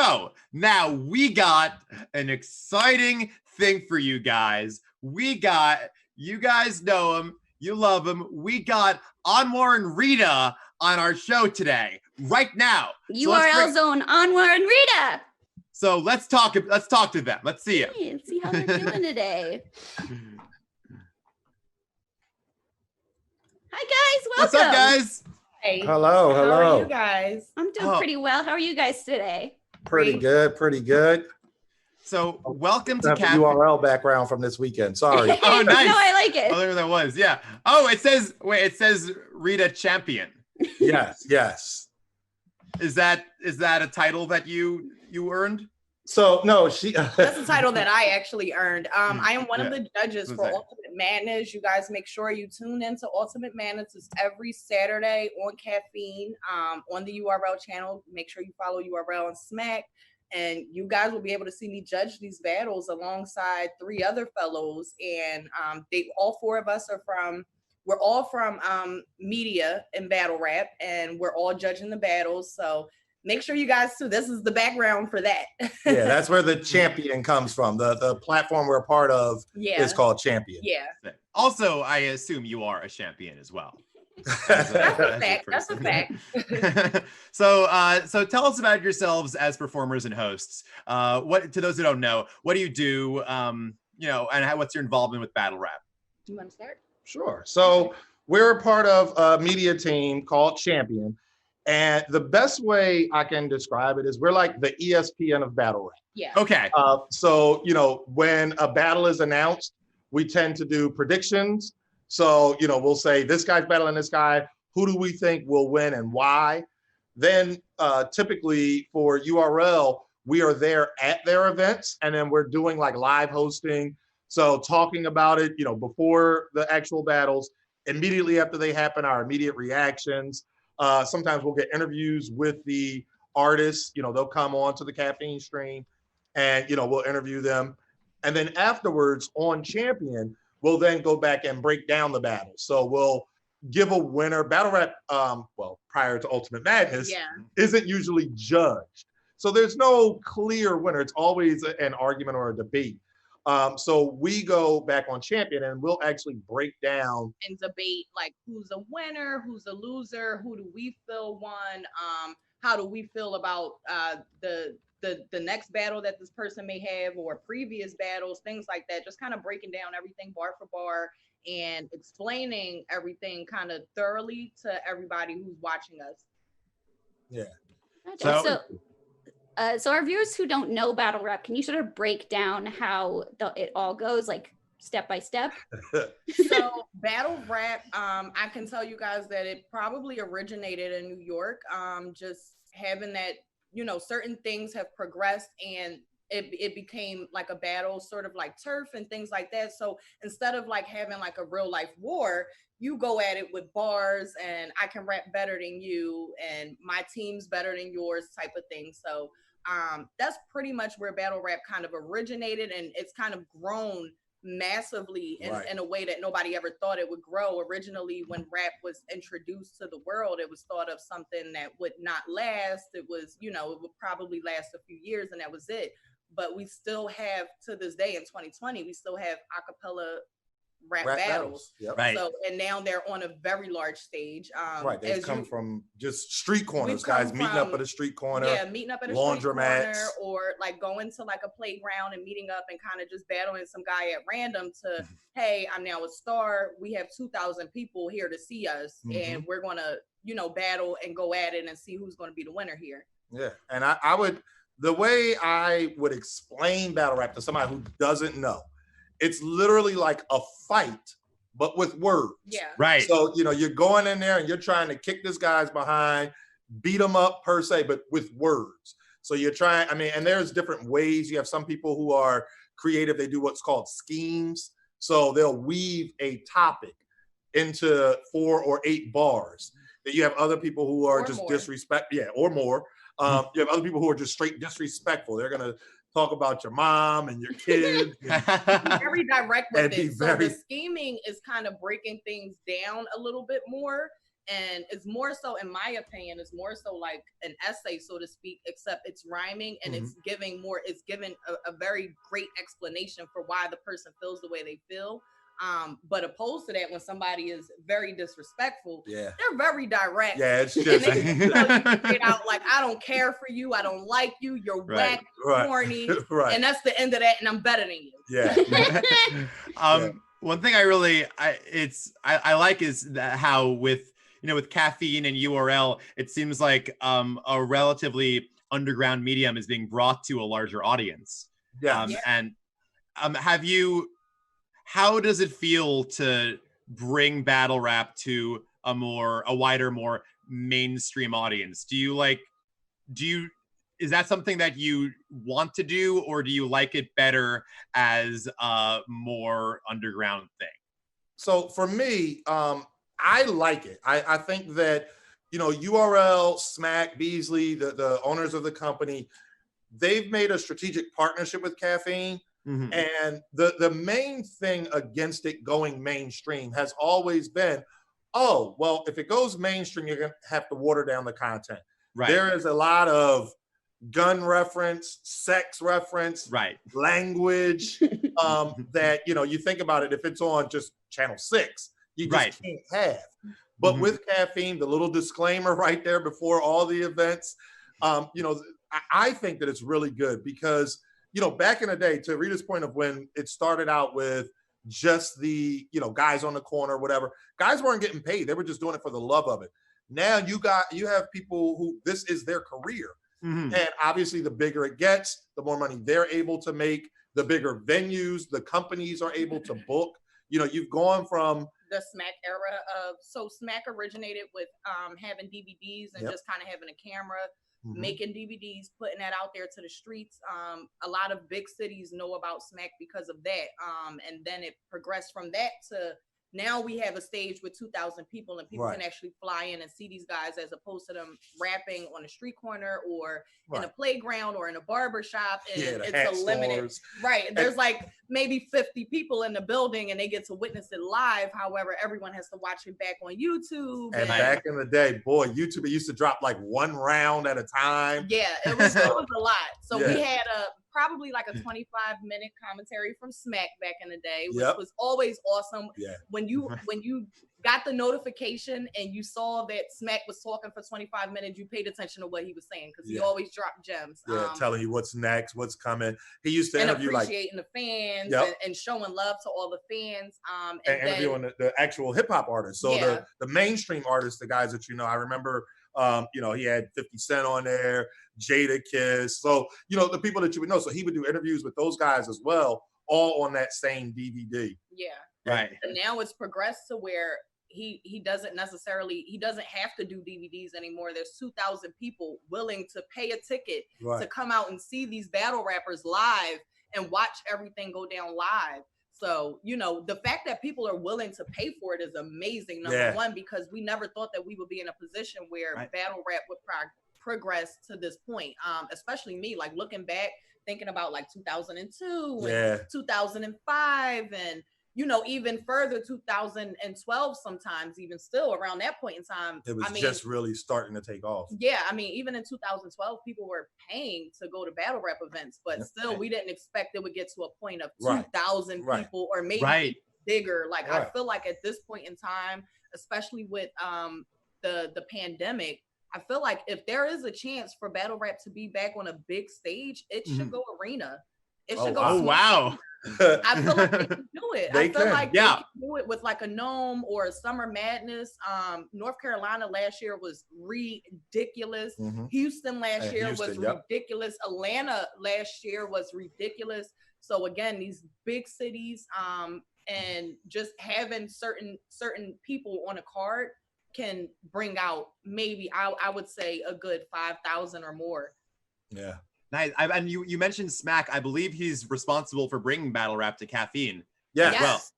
So now we got an exciting thing for you guys. You guys know him, you love him. We got Anwar and Reda on our show today, right now. URL zone, Anwar and Reda. So let's talk to them. Let's see them. Let's see how they're doing today. Hi guys, welcome. What's up, guys? Hey. Hello. How are you guys? I'm doing pretty well. How are you guys today? Pretty good. So welcome to Caffeine. URL background from this weekend. Sorry. Oh, nice. No, I like it. Oh, there that was. Yeah. Oh, it says Reda champion. Yes. Is that a title that you earned? So no, that's a title that I actually earned. I am one of the judges for Ultimate Madness. You guys make sure you tune into Ultimate Madness. It's every Saturday on Caffeine, on the URL channel. Make sure you follow URL and Smack. And you guys will be able to see me judge these battles alongside 3 other fellows. And all 4 of us we're all from media and battle rap, and we're all judging the battles. So make sure you guys too. This is the background for that. Yeah, that's where the champion comes from. The platform we're a part of is called Champion. Yeah. Also, I assume you are a champion as well. That's a fact. So tell us about yourselves as performers and hosts. What to those who don't know, what do you do? And what's your involvement with battle rap? Do you want to start? Sure. So we're a part of a media team called Champion. And the best way I can describe it is we're like the ESPN of battle rap. Yeah. Okay. So, when a battle is announced, we tend to do predictions. So, we'll say this guy's battling this guy. Who do we think will win and why? Then typically for URL, we are there at their events, and then we're doing like live hosting. So talking about it, before the actual battles, immediately after they happen, our immediate reactions. Sometimes we'll get interviews with the artists. They'll come on to the Caffeine stream, and we'll interview them. And then afterwards on Champion, we'll then go back and break down the battle. So we'll give a winner. Battle rap, prior to Ultimate Madness, isn't usually judged. So there's no clear winner. It's always an argument or a debate. So we go back on Champion and we'll actually break down and debate like who's a winner, who's a loser, who do we feel won, how do we feel about the next battle that this person may have or previous battles, things like that. Just kind of breaking down everything bar for bar and explaining everything kind of thoroughly to everybody who's watching us. Yeah. So our viewers who don't know battle rap, can you sort of break down how it all goes, like step by step? So battle rap, I can tell you guys that it probably originated in New York. Just having that, certain things have progressed and it became like a battle, sort of like turf and things like that. So instead of like having like a real life war, you go at it with bars and I can rap better than you and my team's better than yours type of thing. So that's pretty much where battle rap kind of originated, and it's kind of grown massively in a way that nobody ever thought it would grow. Originally, when rap was introduced to the world, it was thought of something that would not last. It was, it would probably last a few years and that was it. But we still have, to this day in 2020, we still have a cappella rap battles. Yep. Right. So, and now they're on a very large stage. They've come from just street corners, guys meeting up at a street corner. Yeah, meeting up at a street corner, or like going to like a playground and meeting up and kind of just battling some guy at random to, hey, I'm now a star. We have 2,000 people here to see us, and we're gonna, battle and go at it and see who's gonna be the winner here. Yeah, and the way I would explain battle rap to somebody who doesn't know, it's literally like a fight, but with words. Yeah. Right. So, you're going in there and you're trying to kick this guy's behind, beat him up per se, but with words. So you're trying, and there's different ways. You have some people who are creative. They do what's called schemes. So they'll weave a topic into 4 or 8 bars. Then you have other people who are just or more. You have other people who are just straight disrespectful. They're going to talk about your mom and your kids. Very direct with it. So the scheming is kind of breaking things down a little bit more. and it's more so, in my opinion, it's more so like an essay, so to speak, except it's rhyming and it's giving a very great explanation for why the person feels the way they feel. But opposed to that, when somebody is very disrespectful, they're very direct. Yeah, it's just and they can tell you straight out, like, I don't care for you, I don't like you, you're whack, corny, and that's the end of that, and I'm better than you. Yeah. One thing I like is that how with Caffeine and URL, it seems like a relatively underground medium is being brought to a larger audience. And how does it feel to bring battle rap to a wider, more mainstream audience? Is that something that you want to do, or do you like it better as a more underground thing? So for me, I like it. I think that, URL, Smack, Beasley, the owners of the company, they've made a strategic partnership with Caffeine. And the main thing against it going mainstream has always been, oh, well, if it goes mainstream, you're going to have to water down the content. Right. There is a lot of gun reference, sex reference, language that, you think about it, if it's on just channel 6, you just can't have. But with Caffeine, the little disclaimer right there before all the events, I think that it's really good because, back in the day, to Reda's point of when it started out with just the, guys on the corner, whatever, guys weren't getting paid. They were just doing it for the love of it. Now you have people who this is their career. And obviously the bigger it gets, the more money they're able to make, the bigger venues, the companies are able to book. You've gone from the Smack era so Smack originated with having DVDs and just kind of having a camera, making DVDs, putting that out there to the streets. A lot of big cities know about Smack because of that. And then it progressed from that to now we have a stage with 2,000 people and people can actually fly in and see these guys as opposed to them rapping on a street corner or in a playground or in a barber shop. And it's a limited, there's like maybe 50 people in the building and they get to witness it live. However, everyone has to watch it back on YouTube. And back in the day, boy, YouTube, it used to drop like one round at a time. Yeah, it was a lot. So we had probably like a 25-minute commentary from Smack back in the day, which was always awesome. When you got the notification and you saw that Smack was talking for 25 minutes, you paid attention to what he was saying because he always dropped gems. Telling you what's next, what's coming. He used to interview appreciating the fans and showing love to all the fans. And interviewing the actual hip hop artists. So the mainstream artists, the guys that I remember. He had 50 Cent on there, Jada Kiss. So, the people that you would know. So he would do interviews with those guys as well, all on that same DVD. Yeah. Right. And now it's progressed to where he doesn't have to do DVDs anymore. There's 2,000 people willing to pay a ticket to come out and see these battle rappers live and watch everything go down live. So, the fact that people are willing to pay for it is amazing, number one, because we never thought that we would be in a position where battle rap would progress to this point. Especially me, like looking back, thinking about like 2002 and 2005 and, even further 2012 sometimes, even still around that point in time. It was just really starting to take off. Yeah, even in 2012, people were paying to go to battle rap events, but still we didn't expect it would get to a point of 2,000 people or maybe bigger. Like I feel like at this point in time, especially with the pandemic, I feel like if there is a chance for battle rap to be back on a big stage, it should go arena. It should go. Oh, wow. I feel like they can do it. They can do it with like a Gnome or a Summer Madness. North Carolina last year was ridiculous. Houston last year was ridiculous. Atlanta last year was ridiculous. So again, these big cities and just having certain people on a card can bring out maybe I would say a good 5,000 or more. Yeah. Nice. And you mentioned Smack. I believe he's responsible for bringing battle rap to Caffeine. Yes.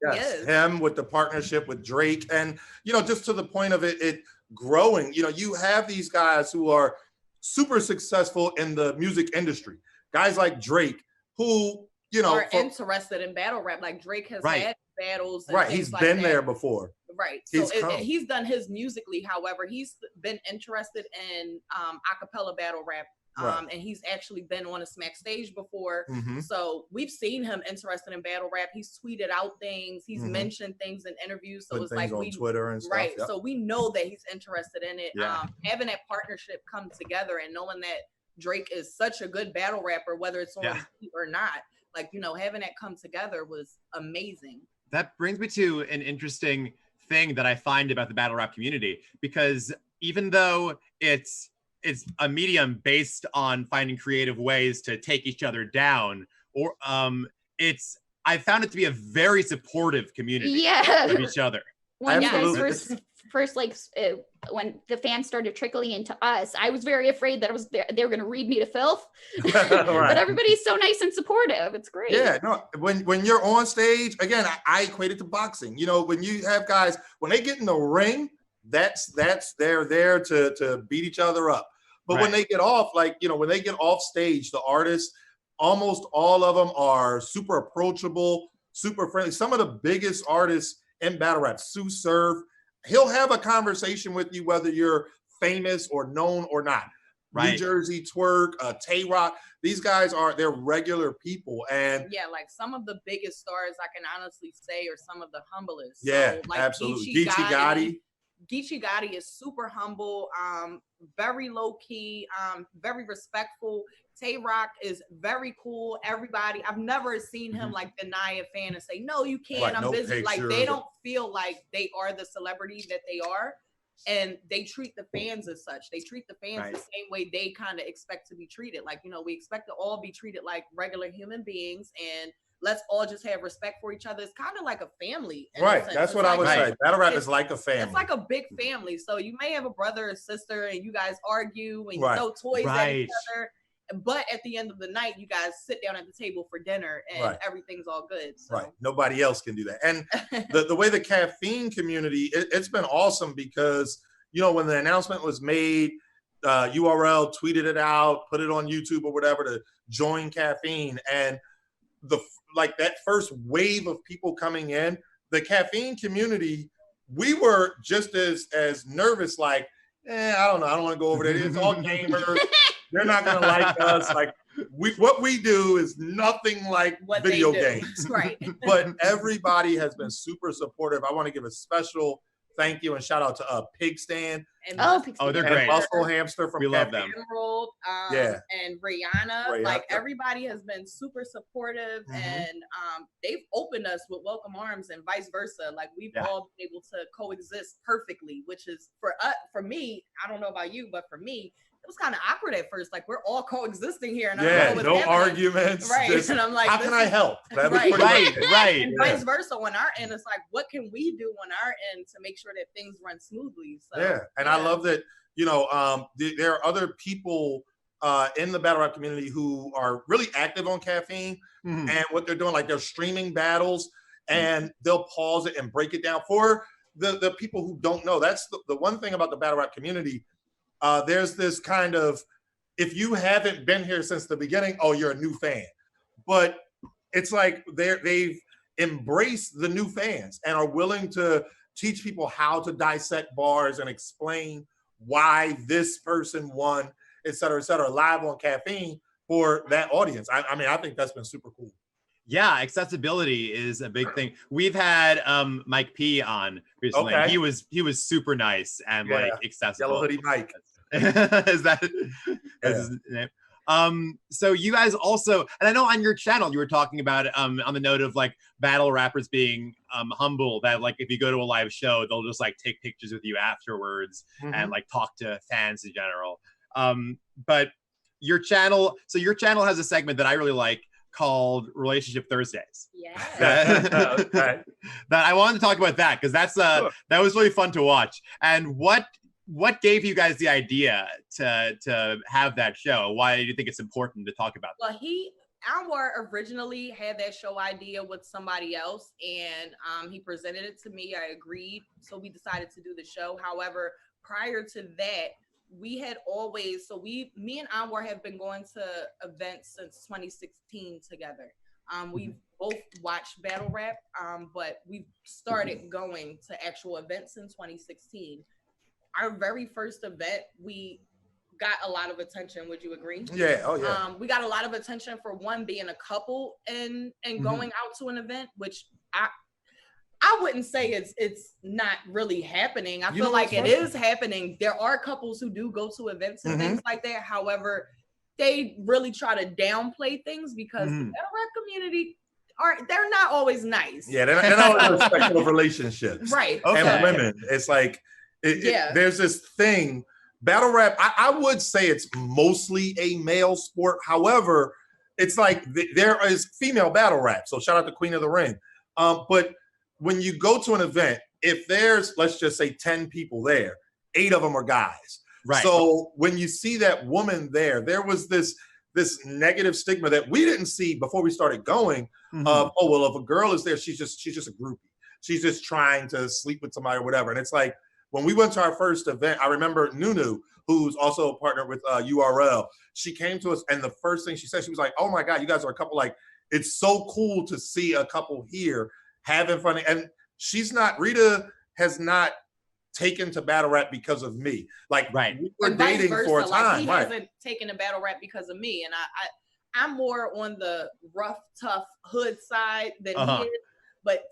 Him with the partnership with Drake. And, just to the point of it growing, you have these guys who are super successful in the music industry. Guys like Drake who, are interested in battle rap. Like Drake has had battles. And he's been there before. Right. He's So come. he's done his musically. However, he's been interested in acapella battle rap. Right. And he's actually been on a Smack stage before. Mhm. So we've seen him interested in battle rap. He's tweeted out things. He's Mhm. mentioned things in interviews. So Put it's things like on Twitter and stuff. right. Yep. So we know that he's interested in it. Yeah. Having that partnership come together and knowing that Drake is such a good battle rapper, whether it's on beat or not, like, you know, having that come together was amazing. That brings me to an interesting thing that I find about the battle rap community, because even though it's a medium based on finding creative ways to take each other down, or I found it to be a very supportive community of each other. When you Absolutely. guys first like when the fans started trickling into us, I was very afraid that they were going to read me to filth. Right. But everybody's so nice and supportive. It's great. Yeah, no, when you're on stage, again, I equate it to boxing. You know, when you have guys, when they get in the ring, that's they're there to beat each other up. But when they get off, like, you know, when they get off stage, the artists, almost all of them are super approachable, super friendly. Some of the biggest artists in battle rap, Sue Surf, he'll have a conversation with you whether you're famous or known or not. Right. New Jersey Twerk, Tay Rock, these guys they're regular people. And yeah, like some of the biggest stars I can honestly say are some of the humblest. Yeah, so, like absolutely. Geechee Gotti. Geechee Gotti is super humble, very low key, very respectful. Tay Rock is very cool. Everybody, I've never seen him like deny a fan and say, no, you can't. Right, I'm no busy. Like pictures. they don't feel like they are the celebrity that they are. And they treat the fans as such. They treat the fans the same way they kind of expect to be treated. Like, you know, we expect to all be treated like regular human beings, and let's all just have respect for each other. It's kind of like a family. Right. That's what I would say. Battle rap is like a family. It's like a big family. So you may have a brother or sister and you guys argue and you throw toys at each other. But at the end of the night, you guys sit down at the table for dinner and everything's all good. So. Right. Nobody else can do that. And the way the Caffeine community, it's been awesome because, you know, when the announcement was made, URL tweeted it out, put it on YouTube or whatever to join Caffeine. And like that first wave of people coming in, the Caffeine community, we were just as nervous, like, I don't know, I don't want to go over there. It's all gamers. They're not going to like us. Like, what we do is nothing like what video games. Right. But everybody has been super supportive. I want to give a special thank you and shout out to Pig Stand. And they're great. Muscle Hamster from We love them. Emerald, and Rihanna. Like everybody has been super supportive, and they've opened us with welcome arms and vice versa. Like we've all been able to coexist perfectly, which is for me, I don't know about you, but for me, it was kind of awkward at first. Like we're all coexisting here, and I don't know what's happening. Arguments. Right. Just, and I'm like, how can I help? Right. And vice versa on our end, it's like, what can we do on our end to make sure that things run smoothly? So, I love that, you know, there are other people in the battle rap community who are really active on Caffeine, and what they're doing, like they're streaming battles, and they'll pause it and break it down for the people who don't know. That's the one thing about the battle rap community. There's this kind of, if you haven't been here since the beginning, oh, you're a new fan. But it's like they've embraced the new fans and are willing to teach people how to dissect bars and explain why this person won, et cetera, live on Caffeine for that audience. I mean, I think that's been super cool. Yeah, accessibility is a big thing. We've had Mike P on recently. Okay. He was super nice and like accessible. Yellow Hoodie Mike. Is that his name? So you guys also, and I know on your channel you were talking about on the note of like battle rappers being humble, that like if you go to a live show, they'll just like take pictures with you afterwards and like talk to fans in general. But your channel has a segment that I really like called Relationship Thursdays. Yeah. That I wanted to talk about that because that's that was really fun to watch. And what gave you guys the idea to have that show? Why do you think it's important to talk about that? Well, Anwar originally had that show idea with somebody else, and he presented it to me. I agreed, so we decided to do the show. However, prior to that, we had always, me and Anwar have been going to events since 2016 together. We've both watched battle rap, but we started going to actual events in 2016. Our very first event, we got a lot of attention. Would you agree? Yeah. Oh yeah. We got a lot of attention for one, being a couple and going out to an event, which I wouldn't say it's not really happening. I feel like it is happening. There are couples who do go to events and things like that. However, they really try to downplay things because the battle rap community they're not always nice. Yeah, they're not always respectful of relationships. Right. Okay. And women. It's like there's this thing. Battle rap, I would say it's mostly a male sport. However, it's like there is female battle rap. So shout out to Queen of the Ring. But when you go to an event, if there's, let's just say 10 people there, 8 of them are guys. Right. So when you see that woman there was this negative stigma that we didn't see before we started going of, oh, well, if a girl is there, she's just a groupie. She's just trying to sleep with somebody or whatever. And it's like, when we went to our first event, I remember Nunu, who's also a partner with URL, she came to us and the first thing she said, she was like, oh my God, you guys are a couple. Like, it's so cool to see a couple here having fun. And Rita has not taken to battle rap because of me. Like, we were dating for a time. He hasn't taken to battle rap because of me. And I'm more on the rough, tough hood side than he is. But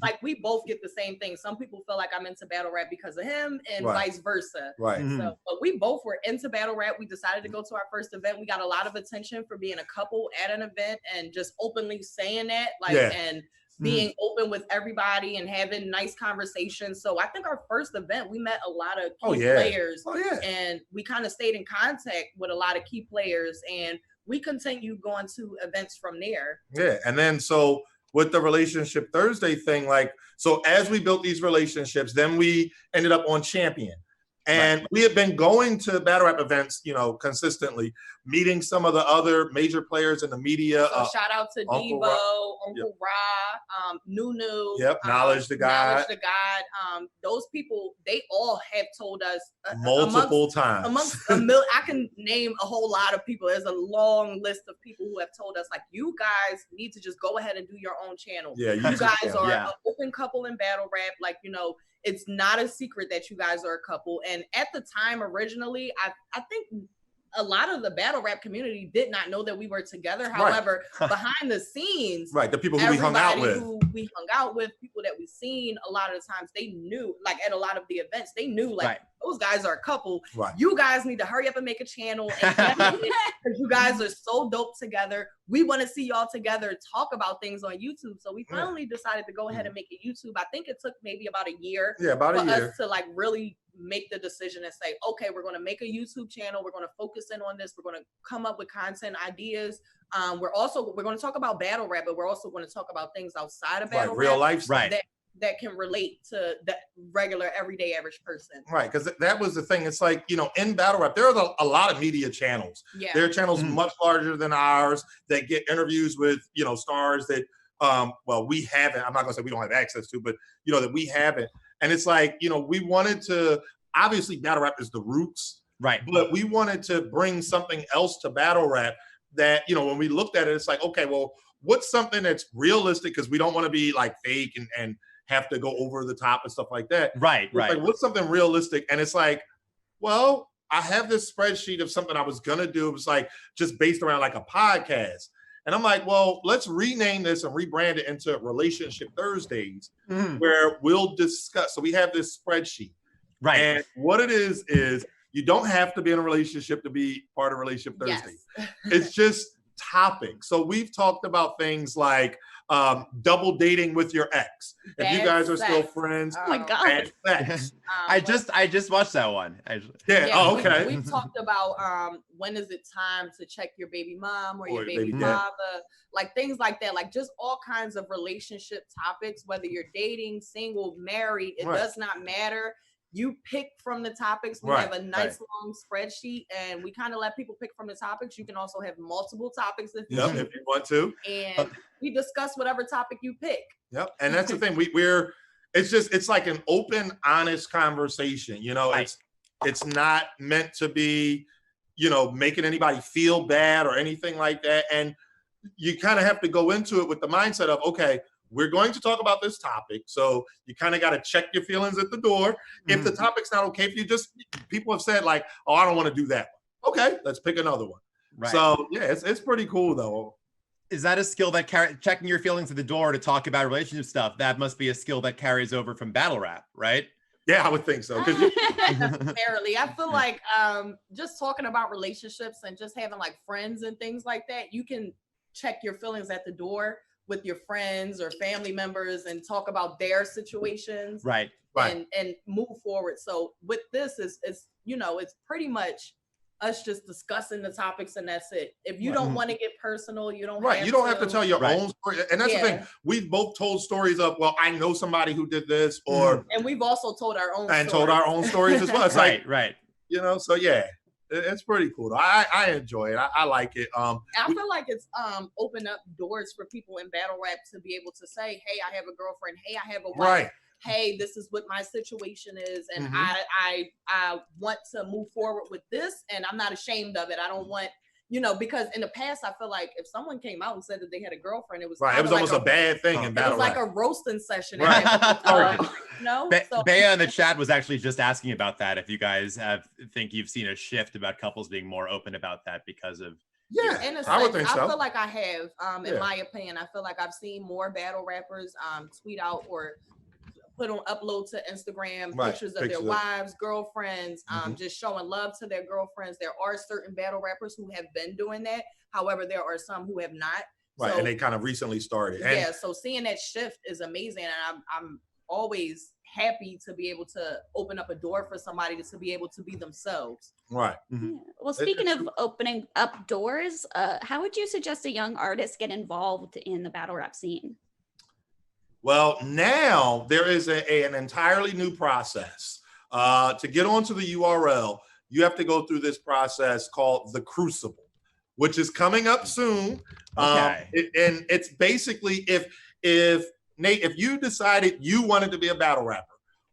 like, we both get the same thing. Some people feel like I'm into battle rap because of him and vice versa. Right. So, but we both were into battle rap. We decided to go to our first event. We got a lot of attention for being a couple at an event and just openly saying that, and being open with everybody and having nice conversations. So I think our first event, we met a lot of key players and we kind of stayed in contact with a lot of key players, and we continued going to events from there. Yeah. And then, so with the Relationship Thursday thing, like, so as we built these relationships, then we ended up on Champion. And we had been going to battle rap events, consistently, meeting some of the other major players in the media. So shout out to Devo, Uncle Ra, Nunu. Knowledge the God. Knowledge the God. Those people, they all have told us multiple times. I can name a whole lot of people. There's a long list of people who have told us, like, you guys need to just go ahead and do your own channel. Yeah, you guys are an open couple in battle rap. Like, it's not a secret that you guys are a couple. And at the time, originally, I think a lot of the battle rap community did not know that we were together. However, behind the scenes, the people who we hung out with, people that we've seen, a lot of the times they knew, like, at a lot of the events, they knew, like, those guys are a couple. You guys need to hurry up and make a channel, because you guys are so dope together. We want to see y'all together talk about things on YouTube. So we finally decided to go ahead and make a YouTube. I think it took maybe about a year for us to, like, really make the decision and say, okay, we're going to make a YouTube channel. We're going to focus in on this. We're going to come up with content ideas. We're going to talk about battle rap, but we're also going to talk about things outside of battle rap, real life, that can relate to the regular, everyday, average person. Right, because that was the thing. It's like, in battle rap, there are a lot of media channels. Yeah. There are channels much larger than ours that get interviews with, stars that, we haven't. I'm not going to say we don't have access to, but, that we haven't. And it's like, we wanted to, obviously battle rap is the roots. Right. But we wanted to bring something else to battle rap that, when we looked at it, it's like, okay, well, what's something that's realistic? Because we don't want to be like fake and have to go over the top and stuff like that. Right. Like, what's something realistic? And it's like, well, I have this spreadsheet of something I was going to do. It was like just based around like a podcast. And I'm like, well, let's rename this and rebrand it into Relationship Thursdays, where we'll discuss. So we have this spreadsheet. Right. And what it is you don't have to be in a relationship to be part of Relationship Thursdays. Yes. It's just topics. So we've talked about things like double dating with your ex. If you guys are still friends. Oh my God. I just watched that one. Okay. We talked about when is it time to check your baby mom or your baby father, like things like that, like just all kinds of relationship topics, whether you're dating, single, married, it does not matter. You pick from the topics. We have a nice long spreadsheet, and we kind of let people pick from the topics. You can also have multiple topics if you want to. And we discuss whatever topic you pick. Yep. And that's the thing. It's like an open, honest conversation. It's not meant to be, making anybody feel bad or anything like that. And you kind of have to go into it with the mindset of, okay, we're going to talk about this topic. So you kind of got to check your feelings at the door. If the topic's not okay for you, people have said like, oh, I don't want to do that one. Okay, let's pick another one. Right. So yeah, it's pretty cool though. Is that a skill that checking your feelings at the door to talk about relationship stuff? That must be a skill that carries over from battle rap, right? Yeah, I would think so. Necessarily. I feel like just talking about relationships and just having like friends and things like that, you can check your feelings at the door with your friends or family members and talk about their situations, right? And move forward. So with this is it's pretty much us just discussing the topics and that's it. If you don't want to get personal, you don't have to tell your own story. And that's the thing. We've both told stories of, well, I know somebody who did this, or and we've also told our own stories as well. It's right. So yeah. It's pretty cool. I enjoy it. I like it. I feel like it's opened up doors for people in battle rap to be able to say, hey, I have a girlfriend. Hey, I have a wife. Right. Hey, this is what my situation is. And I want to move forward with this. And I'm not ashamed of it. I don't want, because in the past, I feel like if someone came out and said that they had a girlfriend, it was right. It was almost a bad thing in battle rap. It was like a roasting session. Right. Bea in the chat was actually just asking about that. If you guys think you've seen a shift about couples being more open about that because of I would think so. I feel like I have, in my opinion. I feel like I've seen more battle rappers tweet out or upload to Instagram pictures of their wives, girlfriends, just showing love to their girlfriends. There are certain battle rappers who have been doing that. However, there are some who have not. Right, so, and they kind of recently started. So seeing that shift is amazing, and I'm always happy to be able to open up a door for somebody to be able to be themselves. Right. Yeah. Well, speaking of opening up doors, how would you suggest a young artist get involved in the battle rap scene? Well, now there is an entirely new process. To get onto the URL, you have to go through this process called the Crucible, which is coming up soon. Okay. And it's basically if Nate, if you decided you wanted to be a battle rapper,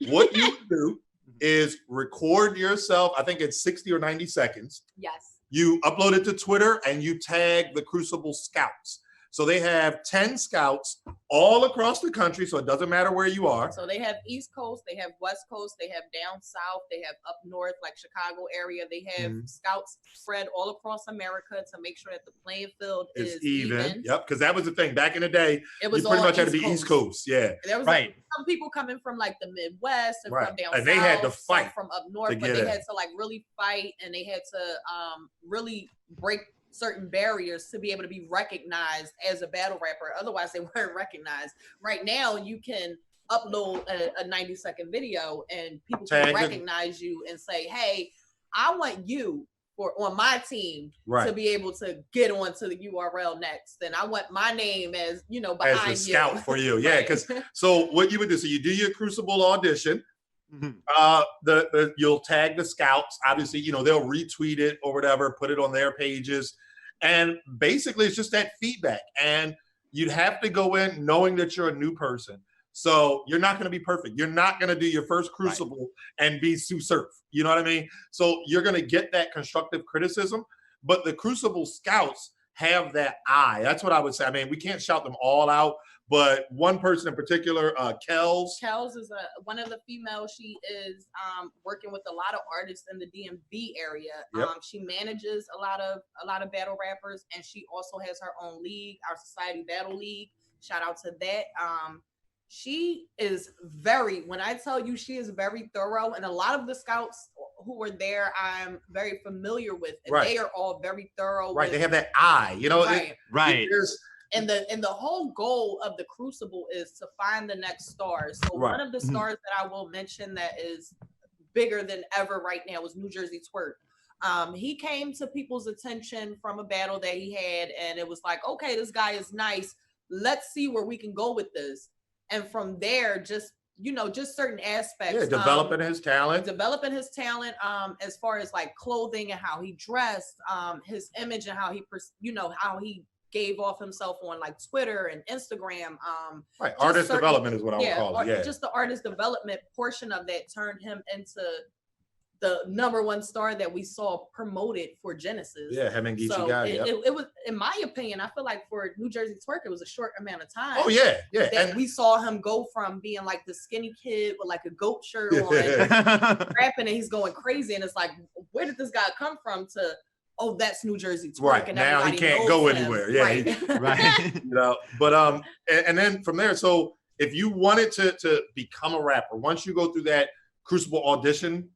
what you would do is record yourself. I think it's 60 or 90 seconds. Yes. You upload it to Twitter and you tag the Crucible Scouts. So they have 10 scouts all across the country, so it doesn't matter where you are. So they have East Coast, they have West Coast, they have down south, they have up north, like Chicago area. They have scouts spread all across America to make sure that the playing field is even. Yep, because that was the thing. Back in the day, it was you pretty much had to be East Coast. Yeah. There was like some people coming from like the Midwest and from down south. They had to fight from up north, but they had to like really fight, and they had to really break certain barriers to be able to be recognized as a battle rapper. Otherwise they weren't recognized. Right now you can upload a 90-second video and people can recognize you and say, hey, I want you on my team to be able to get onto the URL next, and I want my name as behind as a scout for you. Yeah, because so what you would do, so you do your Crucible audition. You'll tag the scouts. Obviously, they'll retweet it or whatever, put it on their pages. And basically it's just that feedback. And you'd have to go in knowing that you're a new person. So you're not going to be perfect. You're not going to do your first Crucible and be Sue Surf. You know what I mean? So you're going to get that constructive criticism, but the Crucible Scouts have that eye. That's what I would say. I mean, we can't shout them all out, but one person in particular, Kels. Kels is one of the females. She is working with a lot of artists in the DMV area. Yep. She manages a lot of battle rappers, and she also has her own league, our Society Battle League. Shout out to that. She is when I tell you she is very thorough, and a lot of the scouts who were there I'm very familiar with, and they are all very thorough. Right, they have that eye, And the whole goal of the Crucible is to find the next star. So one of the stars that I will mention that is bigger than ever right now is New Jersey Twerk. He came to people's attention from a battle that he had, and it was like, okay, this guy is nice. Let's see where we can go with this. And from there, just certain aspects. Yeah, developing his talent. As far as like clothing and how he dressed, his image and how he gave off himself on like Twitter and Instagram. Artist development is what I would call it. Yeah. Just the artist development portion of that turned him into the #1 star that we saw promoted for Genesis. Yeah, him and Geechee So guy. it was, in my opinion, I feel like for New Jersey Twerk, it was a short amount of time. Oh yeah, yeah. That And we saw him go from being like the skinny kid with like a goat shirt on, rapping, and he's going crazy, and it's like, where did this guy come from? To, oh, that's New Jersey Twerk. Right, And now he can't go anywhere. Yeah, right. Right. You know, but and then from there, so if you wanted to become a rapper, once you go through that Crucible audition,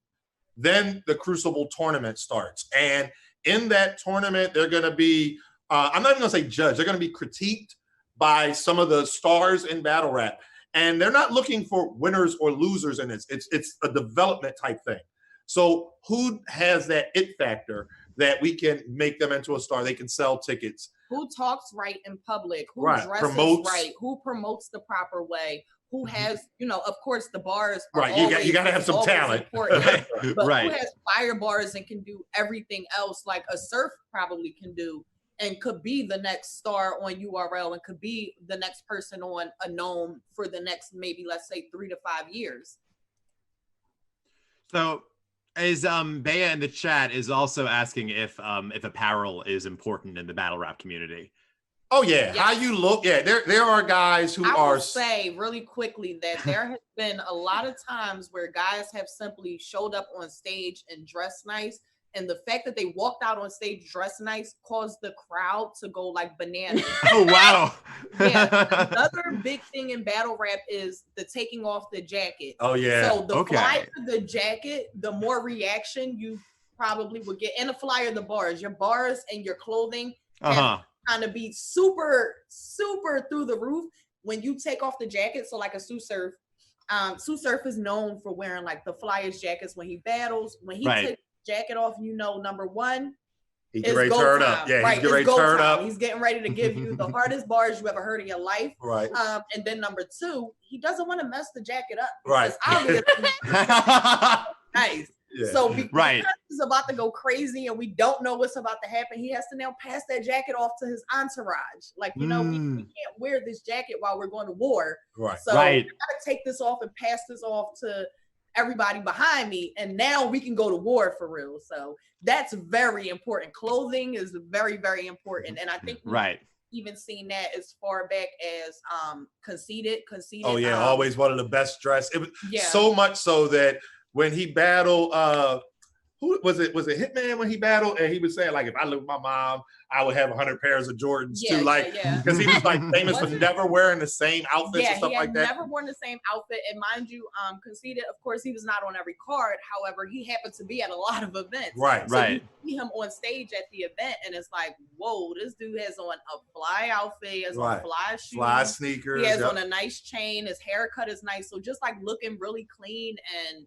then the Crucible tournament starts. And in that tournament, they're going to be, I'm not even going to say judged, they're going to be critiqued by some of the stars in battle rap. And they're not looking for winners or losers in this. It's a development type thing. So who has that it factor that we can make them into a star? They can sell tickets. Who talks right in public? Who Right. dresses Promotes. right? Who promotes the proper way? Who has, you know, of course, the bars are Right, always, you got to have some talent. important. But Right. who has fire bars and can do everything else like a Surf probably can do, and could be the next star on URL, and could be the next person on a Gnome for the next, maybe, let's say 3 to 5 years. So is Bea in the chat is also asking if apparel is important in the battle rap community. Oh yeah, Yes. how you look. Yeah, there are guys who I are. will say really quickly that there has been a lot of times where guys have simply showed up on stage and dressed nice, and the fact that they walked out on stage dressed nice caused the crowd to go like bananas. Oh wow. Yeah. Another big thing in battle rap is the taking off the jacket. Oh yeah. So the Okay. flyer the jacket, the more reaction you probably would get. And the flyer, the bars, your bars and your clothing Uh-huh. kind of be super, super through the roof when you take off the jacket. So like a Sue Surf, Sue Surf is known for wearing like the Flyers jackets when he battles. When he Right. takes the jacket off, you know, #1, He's it's getting ready to go turn time. up. Yeah, Right, he's getting ready it's to go turn time. up. He's getting ready to give you the hardest bars you ever heard in your life. Right. And then #2, he doesn't want to mess the jacket up. Right. Because obviously, nice. Yeah. So because Right. he's about to go crazy and we don't know what's about to happen, he has to now pass that jacket off to his entourage. Like, you know, we can't wear this jacket while we're going to war. Right. So Right. I gotta take this off and pass this off to everybody behind me, and now we can go to war for real. So that's very important. Clothing is very, very important. And I think we've Right. even seen that as far back as Conceited. Oh yeah, always one of the best dressed. It was Yeah. so much so that when he battled, who was it? Was it Hitman when he battled? And he was saying like, if I live with my mom, I would have 100 pairs of Jordans too. Like, because he was like famous for never wearing the same outfits and stuff he had like that. never worn the same outfit. And mind you, Conceited, of course, he was not on every card. However, he happened to be at a lot of events. Right. So Right. you see him on stage at the event, and it's like, whoa, this dude has on a fly outfit, he has on fly shoes, Fly sneakers. he has yep. on a nice chain, his haircut is nice. So just like looking really clean, and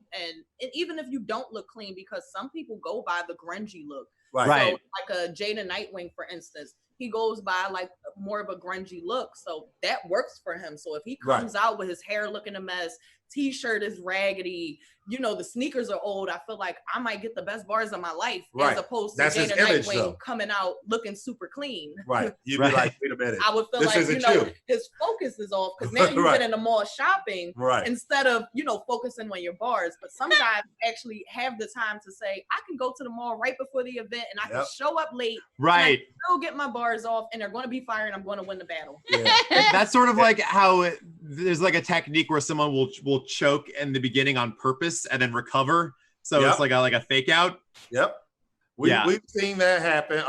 even if you don't look clean, because some people go by the grungy look. Right. So like a Jada Nightwing, for instance, he goes by like more of a grungy look. So that works for him. So if he comes out with his hair looking a mess, t-shirt is raggedy, you know, the sneakers are old, I feel like I might get the best bars of my life, as opposed to That's his Jada image, Nightwing though. coming out looking super clean. Right. You'd Right. be like, wait a minute. I would feel This like, isn't you know, you. his focus is off, because now you Right. get in the mall shopping Right. instead of, you know, focusing on your bars. But some guys actually have the time to say, I can go to the mall right before the event and I can show up late, Right. still get my bars off, and they're going to be fired, and I'm going to win the battle. Yeah. That's sort of like how there's like a technique where someone will choke in the beginning on purpose and then recover. So it's like a fake out. Yep. We've seen that happen.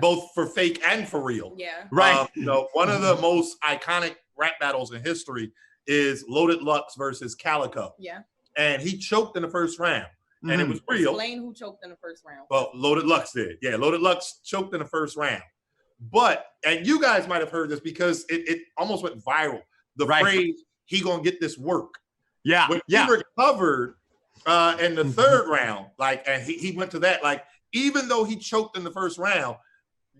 Both for fake and for real. Yeah. Right. You know, one of the most iconic rap battles in history is Loaded Lux versus Calico. Yeah. And he choked in the first round. And it was real. Explain who choked in the first round. Well, Loaded Lux did. Yeah, Loaded Lux choked in the first round. But, and you guys might have heard this because it almost went viral. The phrase, he gonna get this work. Yeah. When he recovered in the third round, like, and he went to that, like, even though he choked in the first round,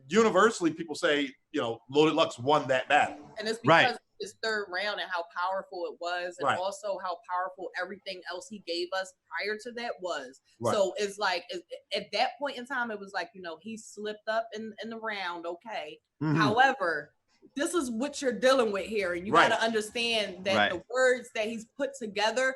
universally people say, you know, Loaded Lux won that battle. And it's because of his third round and how powerful it was, and also how powerful everything else he gave us prior to that was. So it's like, at that point in time, it was like, you know, he slipped up in the round, okay. However, this is what you're dealing with here. And you got to understand that the words that he's put together,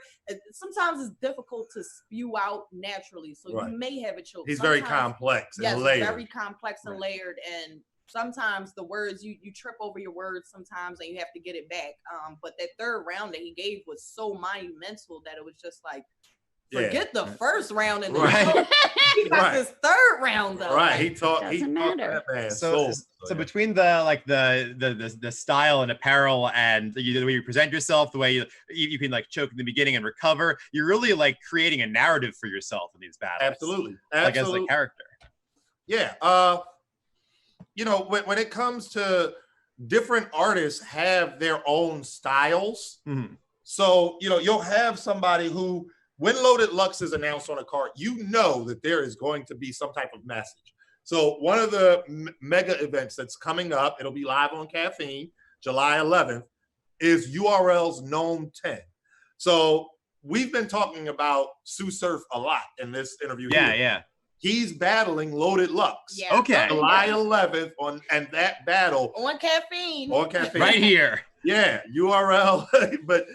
sometimes it's difficult to spew out naturally. So you may have a choke. He's very complex and layered. Very complex and layered. And sometimes the words, you trip over your words sometimes and you have to get it back. But that third round that he gave was so monumental that it was just like, forget the first round and he got this third round though. He taught that man. So between the style and apparel and the way you present yourself, the way you can like choke in the beginning and recover, you're really like creating a narrative for yourself in these battles. Absolutely. Like as a character. Yeah. You know, when it comes to different artists have their own styles. So, you know, you'll have somebody who, when Loaded Lux is announced on a card, you know that there is going to be some type of message. So one of the mega events that's coming up, it'll be live on Caffeine, July 11th, is URL's Gnome 10. So we've been talking about Sue Surf a lot in this interview. Yeah. He's battling Loaded Lux. Yeah. Okay. July 11th and that battle. On Caffeine. Right here. Yeah, URL. But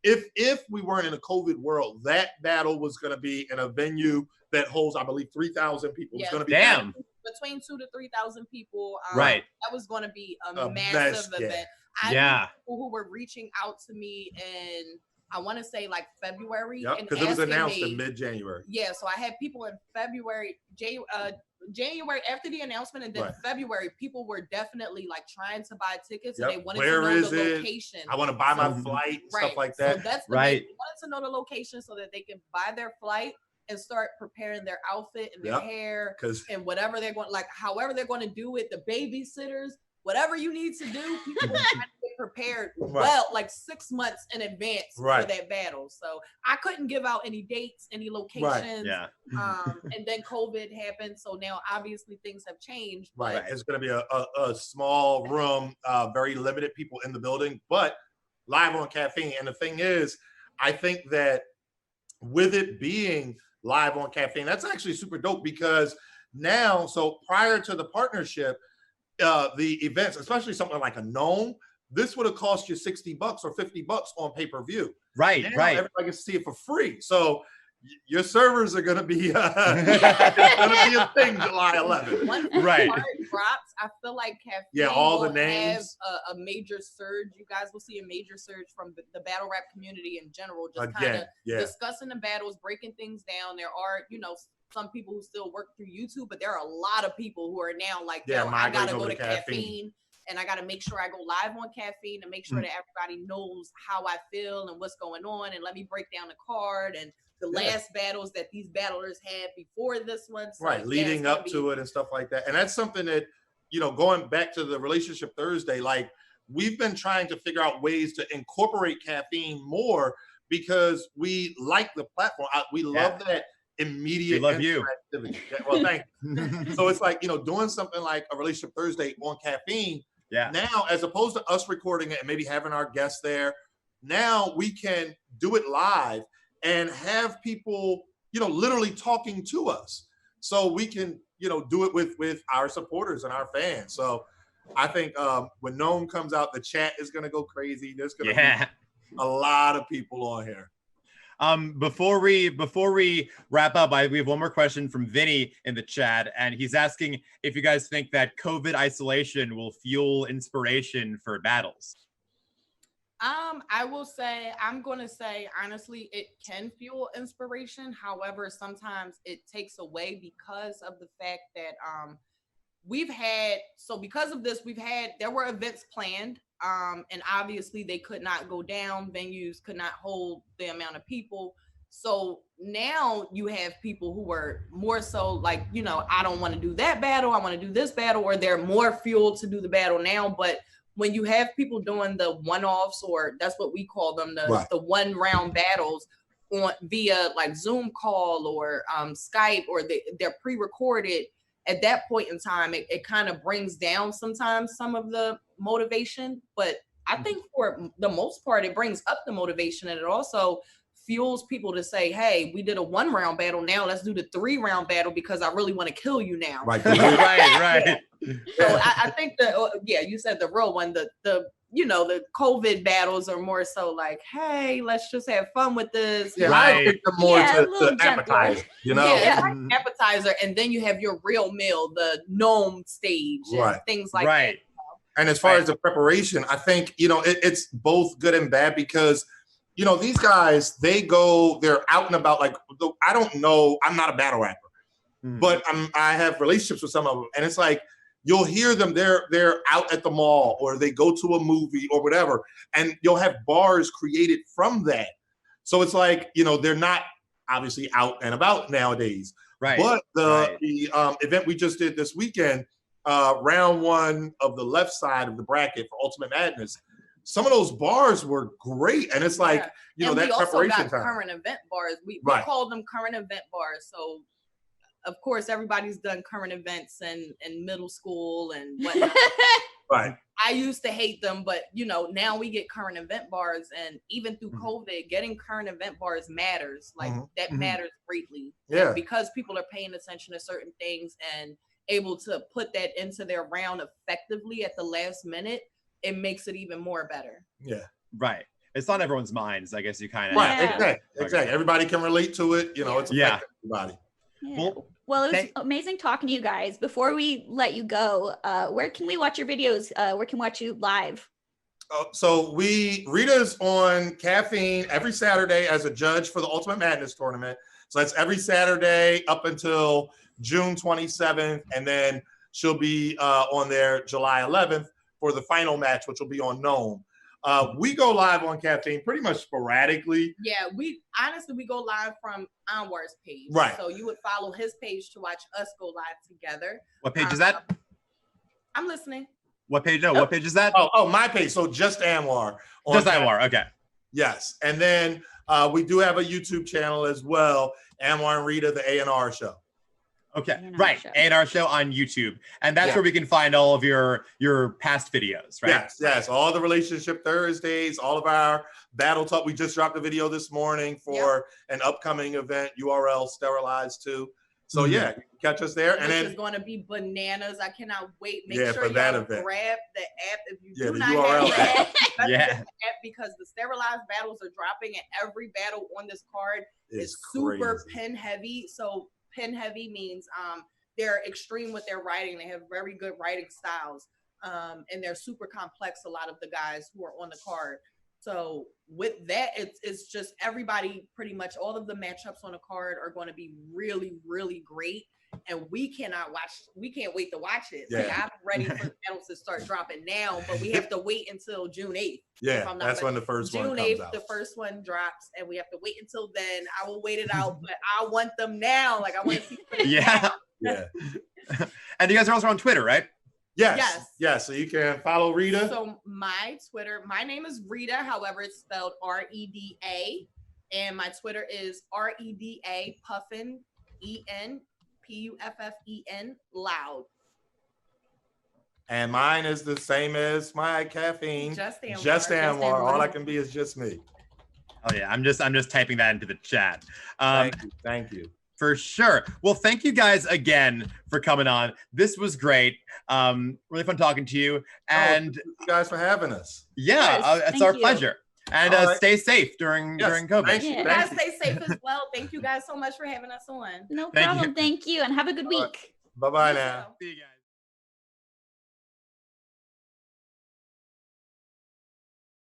if we weren't in a COVID world, that battle was going to be in a venue that holds, I believe, 3,000 people. It's going to be between 2,000 to 3,000 people. Right. That was going to be a massive event. I had people who were reaching out to me in, I want to say like February. Yeah, because it was announced in mid-January. Yeah, so I had people in February, January after the announcement, and then February, people were definitely like trying to buy tickets and they wanted to know the location. I want to buy my flight, stuff like that. So that's the they wanted to know the location so that they can buy their flight and start preparing their outfit and their hair and whatever they're going, like however they're going to do it, the babysitters, whatever you need to do, people are trying to get prepared well, like 6 months in advance for that battle. So I couldn't give out any dates, any locations. And then COVID happened. So now obviously things have changed. It's going to be a small room, very limited people in the building, but live on Caffeine. And the thing is, I think that with it being live on Caffeine, that's actually super dope because now, so prior to the partnership, the events, especially something like a Gnome, this would have cost you $60 or $50 on pay-per-view. Right. Everybody can see it for free. So your servers are going to be it's going to be a thing July 11th. Once the card drops, I feel like Caffeine all the will names have a major surge. You guys will see a major surge from the battle rap community in general, just kind of discussing the battles, breaking things down. There are, you know, some people who still work through YouTube, but there are a lot of people who are now like, yo, I gotta go to Caffeine and I gotta make sure I go live on Caffeine and make sure that everybody knows how I feel and what's going on, and let me break down the card and the last battles that these battlers had before this one. So, leading up to it and stuff like that. And that's something that, you know, going back to the Relationship Thursday, like we've been trying to figure out ways to incorporate Caffeine more because we like the platform. We love that immediate interactivity. Well, thank you. So it's like, you know, doing something like a Relationship Thursday on Caffeine. Now, as opposed to us recording it and maybe having our guests there, now we can do it live and have people, you know, literally talking to us. So we can, you know, do it with our supporters and our fans. So I think when Gnome comes out, the chat is going to go crazy. There's going to be a lot of people on here. Before we wrap up, we have one more question from Vinny in the chat, and he's asking if you guys think that COVID isolation will fuel inspiration for battles. I will say, I'm going to say, honestly, it can fuel inspiration. However, sometimes it takes away because of the fact that because of this, there were events planned. And obviously they could not go down. Venues could not hold the amount of people. So now you have people who are more so like, you know, I don't want to do that battle. I want to do this battle, or they're more fueled to do the battle now. But when you have people doing the one-offs, or that's what we call them, the one-round battles via like Zoom call or Skype, or they're pre-recorded, at that point in time, it kind of brings down sometimes some of the motivation. But I think for the most part, it brings up the motivation, and it also fuels people to say, hey, we did a 1-round battle. Now let's do the 3-round battle because I really want to kill you now. Right. Right. So I think you said the real one, the COVID battles are more so like, hey, let's just have fun with this. Yeah, Right. I think them more Yeah, a to little appetize, you know? Yeah, it's like an appetizer, and then you have your real meal, the gnome stage, and things like that. And as far as the preparation, I think, it's both good and bad because, these guys, they're out and about. Like, I don't know, I'm not a battle rapper, but I have relationships with some of them. And it's like, you'll hear them, they're out at the mall or they go to a movie or whatever, and you'll have bars created from that. So it's like, they're not obviously out and about nowadays. Right. But the event we just did this weekend, round 1 of the left side of the bracket for Ultimate Madness, some of those bars were great. And it's like, and that we also preparation got time. current event bars. We called them current event bars. So of course, everybody's done current events in middle school and whatnot. Right. I used to hate them, but now we get current event bars, and even through COVID, getting current event bars matters. Like that matters greatly. Yeah. And because people are paying attention to certain things and able to put that into their round effectively at the last minute, it makes it even more better. Yeah. Right. It's on everyone's minds. I guess you kind of. Right. Exactly. Everybody can relate to it. It's affecting everybody. Yeah. Well, it was amazing talking to you guys. Before we let you go, where can we watch your videos? Where can we watch you live? So Rita's on Caffeine every Saturday as a judge for the Ultimate Madness tournament. So that's every Saturday up until June 27th. And then she'll be on there July 11th for the final match, which will be on Gnome. We go live on Caffeine pretty much sporadically. Yeah, we go live from Anwar's page. Right. So you would follow his page to watch us go live together. What page is that? I'm listening. What page? No, what page is that? Oh, my page. So JustAnwar. JustAnwar. Okay. Yes, and then we do have a YouTube channel as well, Anwar and Reda, the A&R show. Okay, right. A&R show on YouTube. And that's where we can find all of your past videos, right? Yes. All the Relationship Thursdays, all of our battle talk. We just dropped a video this morning for an upcoming event, URL Sterilized too. So catch us there. Which is going to be bananas. I cannot wait. Make sure for y'all that event. grab the app if you do the not URL have the app. app, because the sterilized battles are dropping, and every battle on this card is super pin heavy. So pin heavy means they're extreme with their writing. They have very good writing styles, and they're super complex. A lot of the guys who are on the card. So with that, it's just everybody, pretty much all of the matchups on the card are going to be really, really great. And we can't wait to watch it. Yeah. Like, I'm ready for the battles to start dropping now, but we have to wait until June 8th. Yeah, that's when the first one comes out. June 8th, the first one drops, and we have to wait until then. I will wait it out, but I want them now. Like, I want to see them Yeah. And you guys are also on Twitter, right? Yes. So you can follow Reda. So my Twitter, my name is Reda. However, it's spelled Reda. And my Twitter is Reda Puffin, ENPUFFEN loud. And mine is the same as my Caffeine. JustAnwar. All I can be is just me. Oh yeah, I'm just typing that into the chat. Thank you. For sure. Well, thank you guys again for coming on. This was great. Really fun talking to you. And thank you guys for having us. Yeah, it's our pleasure. And stay safe during COVID. Thank you. Guys, stay safe as well. Thank you guys so much for having us on. No problem. Thank you. And have a good week. Bye-bye now. See you guys.